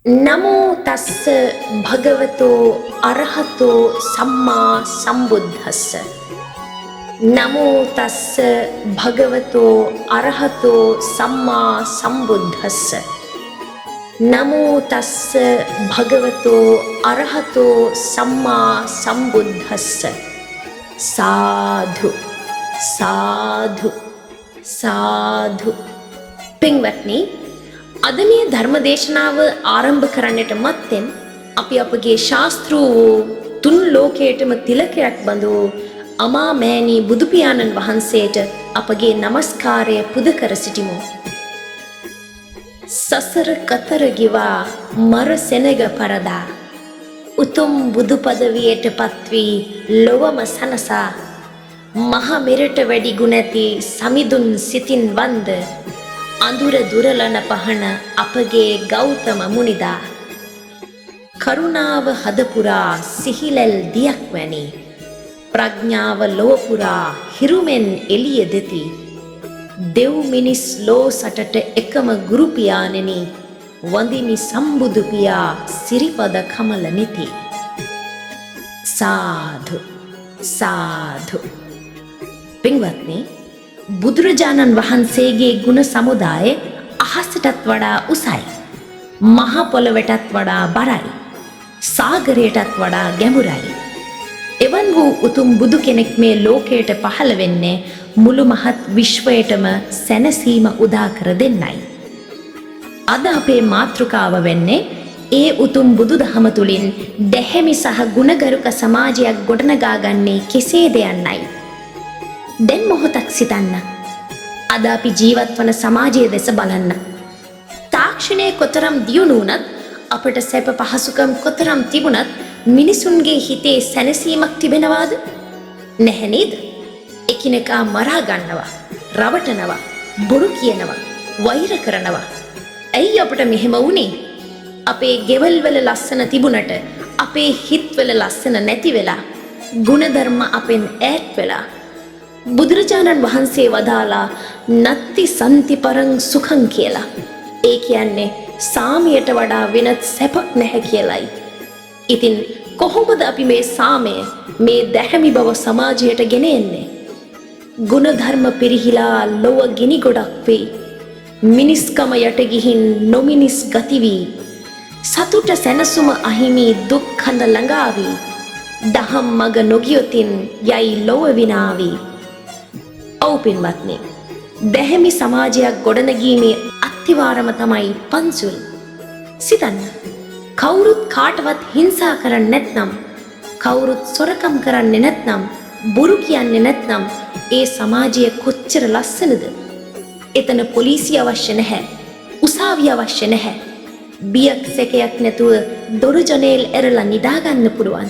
නමෝ තස්ස භගවතෝ අරහතෝ සම්මා සම්බුද්දස්ස. නමෝ තස්ස භගවතෝ අරහතෝ සම්මා සම්බුද්දස්ස. නමෝ තස්ස භගවතෝ අරහතෝ සම්මා සම්බුද්දස්ස. සාධු සාධු සාධු. පින්වත්නි, අද මේ ධර්ම දේශනාව ආරම්භ කරන්නට මත්තෙන් අපි අපගේ ශාස්ත්‍ර වූ තුන් ලෝකයටම තිලකයක් බඳු අමා මෑණී බුදු පියාණන් වහන්සේට අපගේ නමස්කාරය පුද කර සිටිමු. සසර කතර ගිවා මර සෙනග පරදා උතුම් බුදු පදවියට පත්වී ලොවම සනසා මහ මෙරට වැඩි ගුණැති සමිඳුන් සිතින් වන්ද අඳුර දුරලන පහන අපගේ ගෞතම මුනිදා කරුණාව හදපුරා සිහිලැල් දියක් වැනි ප්‍රඥාව ලොවපුරා හිරුමෙන් එළිය දෙති දෙව් මිනිස් ලෝ සටට එකම ගුරු පියාණෙනි වඳිමි සම්බුදු පියා සිරිපද කමල නිති. සාධු සාධු. පින්වත්නි, බුදුරජාණන් වහන්සේගේ ගුණ සමුදාය අහසටත් වඩා උසයි, මහ පොළොවටත් වඩා බරයි, සාගරයටත් වඩා ගැඹුරයි. එවන් වූ උතුම් බුදු කෙනෙක් මේ ලෝකයට පහළ වෙන්නේ මුළු මහත් විශ්වයටම සැනසීම උදා කර දෙන්නයි. අද අපේ මාතෘකාව වෙන්නේ ඒ උතුම් බුදුදහම තුලින් දැහැමි සහ ගුණගරුක සමාජයක් ගොඩනගා ගන්නේ කෙසේද යන්නයි. දැන් මොහොතක් සිතන්න. අද අපි ජීවත් වන සමාජයේ දෙස බලන්න. තාක්ෂණය කොතරම් දියුණු වුණත්, අපට සැප පහසුකම් කොතරම් තිබුණත් මිනිසුන්ගේ හිතේ සැනසීමක් තිබෙනවාද? නැහැ නේද? එකිනෙකා මරා ගන්නවා, රවටනවා, බොරු කියනවා, වෛර කරනවා. ඇයි අපට මෙහෙම වුනේ? අපේ ගෙවල් වල ලස්සන තිබුණට අපේ හිත්වල ලස්සන නැති වෙලා, ගුණධර්ම අපෙන් ඈත් වෙලා. බුදුරජාණන් වහන්සේ වදාලා නත්ති සන්ති පරං සුඛං කියලා. ඒ කියන්නේ සාමයට වඩා වෙනත් සැපක් නැහැ කියලයි. ඉතින් කොහොමද අපි මේ සාමය, මේ දැහැමි බව සමාජයට ගෙන එන්නේ? ගුණධර්ම පිරිහිලා ලොව ගිනි ගොඩක් වෙයි. මිනිස්කම යට ගිහින් නොමිනිස් ගති වී, සතුට සැනසුම අහිමි දුක් කඳ ළඟාවී, දහම් මග නොගියොතින් යයි ලොව විනාවී. ඔව් පින්වත්නි, දැහැමි සමාජයක් ගොඩනැගීමේ අත්තිවාරම තමයි පන්සුල්. සිතන්න, කවුරුත් කාටවත් හිංසා කරන්නේ නැත්නම්, කවුරුත් සොරකම් කරන්නේ නැත්නම්, බොරු කියන්නේ නැත්නම් ඒ සමාජය කොච්චර ලස්සනද? එතන පොලිසිය අවශ්‍ය නැහැ, උසාවිය අවශ්‍ය නැහැ. බියක් සැකයක් නැතුව දොර ජනේල් ඇරලා නිදා ගන්න පුළුවන්.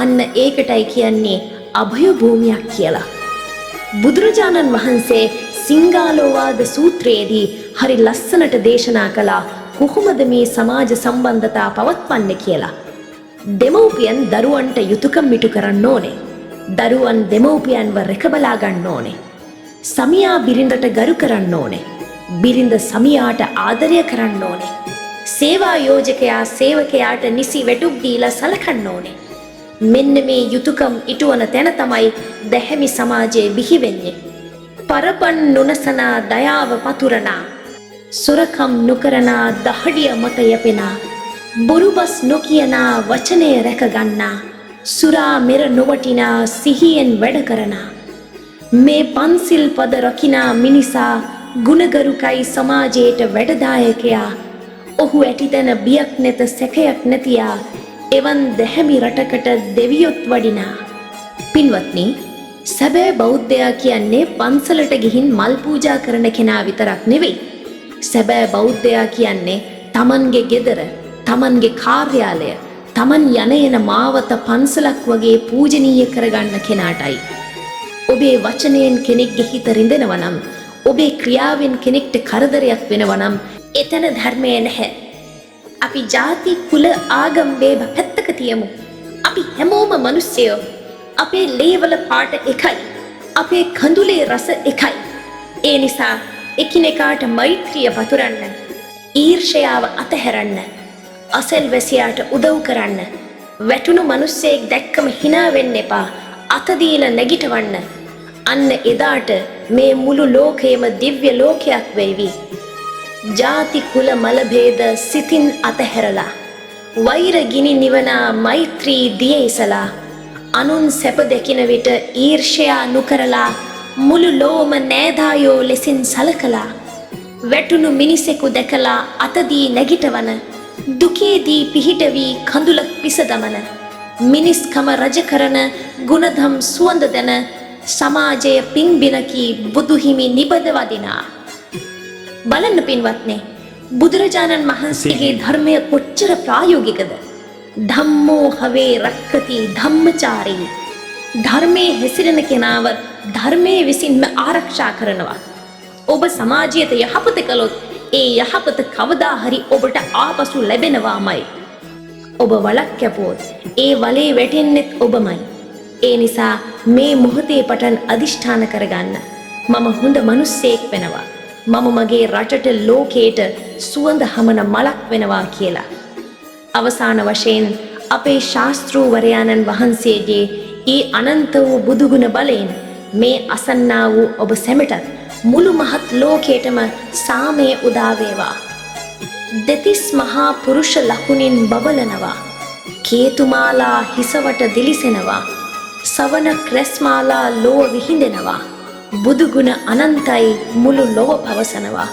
අන්න ඒකටයි කියන්නේ අභය භූමියක් කියලා. බුදුරජාණන් වහන්සේ සිංගාලෝවාද සූත්‍රයේදී හරි ලස්සනට දේශනා කළා කොහොමද මේ සමාජ සම්බන්ධතා පවත්වන්නේ කියලා. දෙමව්පියන් දරුවන්ට යුතුයකම් ඉටු කරන්න ඕනේ. දරුවන් දෙමව්පියන්ව රැකබලා ගන්න ඕනේ. සමියා බිරිඳට ගරු කරන්න ඕනේ. බිරිඳ සමියාට ආදරය කරන්න ඕනේ. සේවා යෝජකයා සේවකයාට නිසි වැටුප් දීලා සලකන්න ඕනේ. මෙන්න මේ යුතුයකම් ඉටුවන තැන තමයි දැහැමි සමාජයේ බිහි වෙන්නේ. පරපන් නුනසනා දයාව පතුරනා, සොරකම් නොකරනා දහඩිය මත යැපෙනා, බොරුබස් නොකියනා වචනය රැක ගන්නා, සුරා මෙර නොවටිනා සිහියෙන් වැඩ කරනා. මේ පන්සිල් පද රකිනා මිනිසා ගුණගරුකයි සමාජයට වැඩදායකයා. ඔහු ඇටිතැන බියක් නැත සැකයක් නැතියා. එවන් දැහැමි රටකට දෙවියොත් වඩිනා. පින්වත්නි, සැබෑ බෞද්ධයා කියන්නේ පන්සලට ගිහින් මල් පූජා කරන කෙනා විතරක් නෙවෙයි. සැබෑ බෞද්ධයා කියන්නේ තමන්ගේ ගෙදර, තමන්ගේ කාර්යාලය, තමන් යන එන මාවත පන්සලක් වගේ පූජනීය කරගන්න කෙනාටයි. ඔබේ වචනයෙන් කෙනෙක්ගේ හිත රිදෙනවා නම්, ඔබේ ක්‍රියාවෙන් කෙනෙක්ට කරදරයක් වෙනවා නම් එතන ධර්මය නැහැ. අපි ජාති කුල ආගම් වේව පැත්තක තියමු. අපි හැමෝම මිනිස්සයෝ. අපේ ලේවල පාට එකයි. අපේ කඳුලේ රස එකයි. ඒ නිසා එකිනෙකාට මෛත්‍රිය පතුරන්න, ඊර්ෂ්‍යාව අතහැරන්න, අසල්වැසියාට උදව් කරන්න. වැටුණු මිනිස්සෙක් දැක්කම hina වෙන්න එපා. අත දීලා නැගිටවන්න. අන්න එදාට මේ මුළු ලෝකයම දිව්‍ය ලෝකයක් වෙවි. ජාති කුල මල භේද සිතින් අතහැරලා වෛර ගිනි නිවනා මෛත්‍රී දියේසලා අනුන් සැප දෙකින විට ඊර්ෂ්‍යා නුකරලා මුළු ලෝම නෑදායෝ ලෙසින් සලකලා වැටුණු මිනිසෙකු දැකලා අතදී නැගිටවන දුකේදී පිහිට වී කඳුලක් පිස දමන මිනිස්කම රජ කරන ගුණධම් සුවඳ දෙන සමාජය පිංබිනකී බුදුහිමි නිබද වදිනා. බලන්න පින්වත්නි, බුදුරජාණන් වහන්සේගේ ධර්මය කොච්චර ප්‍රායෝගිකද? ධම්මෝ හවේ රක්කති ධම්මචාරී. ධර්මයේ හැසිරෙන කෙනාව ධර්මයේ විසින්ම ආරක්ෂා කරනවා. ඔබ සමාජයට යහපත කළොත් ඒ යහපත කවදා හරි ඔබට ආපසු ලැබෙනවාමයි. ඔබ වලක් කැපුවොත් ඒ වලේ වැටෙන්නෙත් ඔබමයි. ඒ නිසා මේ මොහොතේ පටන් අදිෂ්ඨාන කරගන්න. මම හොඳ මිනිස්සෙක් වෙනවා. මම මගේ රටට ලෝකයට සුවඳ හමන මලක් වෙනවා කියලා. අවසාන වශයෙන් අපේ ශාස්ත්‍රූවරයාණන් වහන්සේගේ ඒ අනන්ත වූ බුදුගුණ බලයෙන් මේ අසන්නා වූ ඔබ සැමටත් මුළු මහත් ලෝකයටම සාමය උදා වේවා. දෙතිස් මහා පුරුෂ ලකුණින් බබලනවා. කේතුමාලා හිසවට දිලිසෙනවා. සවන ක්‍රැස්මාලා ලොව විහිඳෙනවා. බුදුගුණ අනන්තයි මුළු ලොව පවසනවා.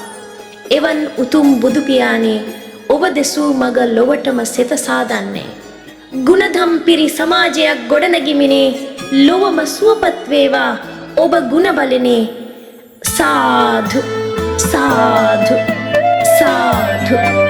එවන් උතුම් බුදු පියාණේ ඔබ දෙසූ මග ලොවටම සෙත සාදන්නේ. ගුණධම් පිරි සමාජයක් ගොඩනැගිමිනේ ලොවම සුවපත් වේවා ඔබ ගුණ බලනේ. සාධු සාධු සාධු.